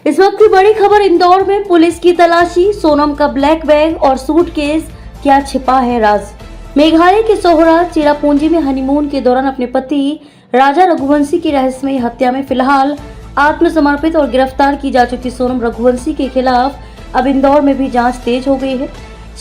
इस वक्त की बड़ी खबर इंदौर में पुलिस की तलाशी, सोनम का ब्लैक बैग और सूटकेस, क्या छिपा है राज। मेघालय के सोहरा चेरापूंजी में हनीमून के दौरान अपने पति राजा रघुवंशी की रहस्यमयी हत्या में फिलहाल आत्मसमर्पित और गिरफ्तार की जा चुकी सोनम रघुवंशी के खिलाफ अब इंदौर में भी जांच तेज हो गई है।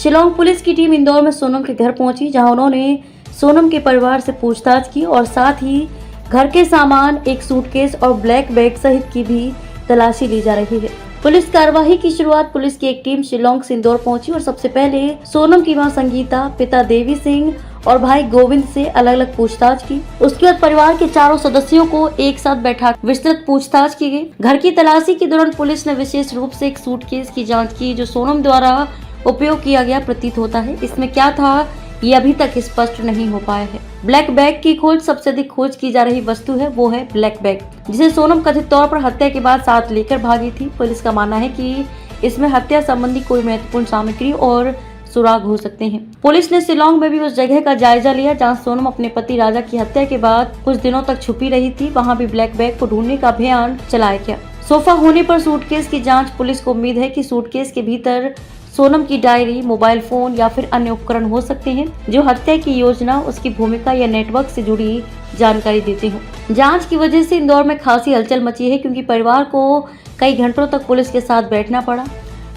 शिलांग पुलिस की टीम इंदौर में सोनम के घर पहुंची, जहां उन्होंने सोनम के परिवार से पूछताछ की और साथ ही घर के सामान, एक सूटकेस और ब्लैक बैग सहित की भी तलाशी ली जा रही है। पुलिस कार्रवाई की शुरुआत पुलिस की एक टीम शिलांग से इंदौर पहुंची और सबसे पहले सोनम की मां संगीता, पिता देवी सिंह और भाई गोविंद से अलग अलग पूछताछ की। उसके बाद परिवार के चारों सदस्यों को एक साथ बैठा विस्तृत पूछताछ की गई। घर की तलाशी के दौरान पुलिस ने विशेष रूप से एक सूटकेस की जांच की, जो सोनम द्वारा उपयोग किया गया प्रतीत होता है। इसमें क्या था, ये अभी तक स्पष्ट नहीं हो पाया है। ब्लैक बैग की खोज, सबसे अधिक खोज की जा रही वस्तु है वो है ब्लैक बैग, जिसे सोनम कथित तौर पर हत्या के बाद साथ लेकर भागी थी। पुलिस का मानना है कि इसमें हत्या संबंधी कोई महत्वपूर्ण सामग्री और सुराग हो सकते हैं। पुलिस ने शिलांग में भी उस जगह का जायजा लिया जहां सोनम अपने पति राजा की हत्या के बाद कुछ दिनों तक छुपी रही थी। वहां भी ब्लैक बैग को ढूंढने का अभियान चलाया गया। सोफा होने पर सूटकेस की जांच। पुलिस को उम्मीद है कि सूटकेस के भीतर सोनम की डायरी, मोबाइल फोन या फिर अन्य उपकरण हो सकते हैं जो हत्या की योजना, उसकी भूमिका या नेटवर्क से जुड़ी जानकारी देते हो। जांच की वजह से इंदौर में खासी हलचल मची है, क्योंकि परिवार को कई घंटों तक पुलिस के साथ बैठना पड़ा।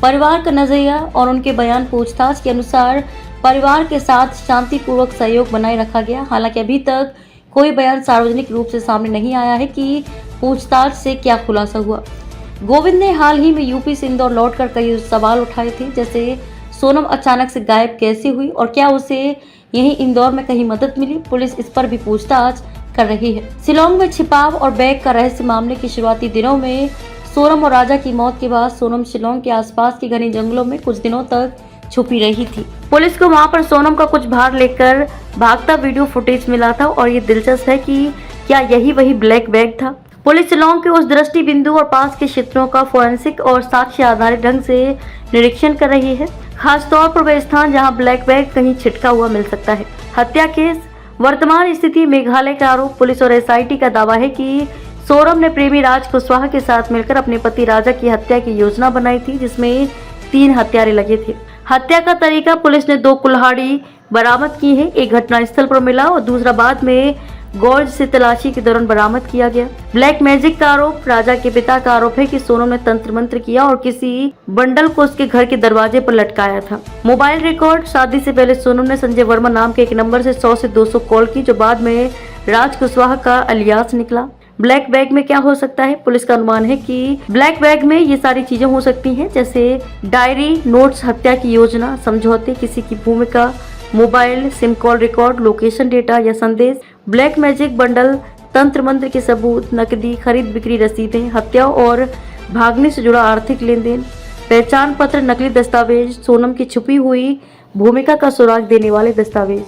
परिवार का नजरिया और उनके बयान पूछताछ के अनुसार परिवार के साथ शांतिपूर्वक सहयोग बनाए रखा गया। हालांकि अभी तक कोई बयान सार्वजनिक रूप से सामने नहीं आया है कि पूछताछ से क्या खुलासा हुआ। गोविंद ने हाल ही में यूपी से इंदौर लौटकर कई सवाल उठाए थे, जैसे सोनम अचानक से गायब कैसे हुई और क्या उसे यहीं इंदौर में कहीं मदद मिली। पुलिस इस पर भी पूछताछ कर रही है। शिलांग में छिपाव और बैग का रहस्य मामले के शुरुआती दिनों में सोनम और राजा की मौत के बाद सोनम शिलांग के आसपास के घने जंगलों में कुछ दिनों तक छुपी रही थी। पुलिस को वहां पर सोनम का कुछ भार लेकर भागता वीडियो फुटेज मिला था और ये दिलचस्प है कि क्या यही वही ब्लैक बैग था। पुलिस शिलांग के उस दृष्टि बिंदु और पास के क्षेत्रों का फोरेंसिक और साक्ष्य आधारित ढंग से निरीक्षण कर रही है, खासतौर पर वह स्थान जहां ब्लैक बैग कहीं छिटका हुआ मिल सकता है। हत्या केस, वर्तमान स्थिति मेघालय का आरोप। पुलिस और एसआईटी का दावा है कि सोनम ने प्रेमी राज कुशवाहा के साथ मिलकर अपने पति राजा की हत्या की योजना बनाई थी, जिसमें 3 हत्यारे लगे थे। हत्या का तरीका, पुलिस ने 2 कुल्हाड़ी बरामद की है। एक घटनास्थल पर मिला और दूसरा बाद में गौज से तलाशी के दौरान बरामद किया गया। ब्लैक मैजिक का आरोप, राजा के पिता का आरोप है कि सोनम ने तंत्र मंत्र किया और किसी बंडल को उसके घर के दरवाजे पर लटकाया था। मोबाइल रिकॉर्ड, शादी से पहले सोनम ने संजय वर्मा नाम के एक नंबर से 100 से 200 कॉल की, जो बाद में राज कुशवाहा का अलियास निकला। ब्लैक बैग में क्या हो सकता है? पुलिस का अनुमान है कि ब्लैक बैग में ये सारी चीजें हो सकती हैं, जैसे डायरी, नोट्स, हत्या की योजना, समझौते, किसी की भूमिका, mobile, SIM call record, location data या संदेश, ब्लैक मैजिक बंडल, तंत्र मंत्र के सबूत, नकदी, खरीद बिक्री रसीदें, हत्या और भागने से जुड़ा आर्थिक लेन देन, पहचान पत्र, नकली दस्तावेज, सोनम की छुपी हुई भूमिका का सुराग देने वाले दस्तावेज।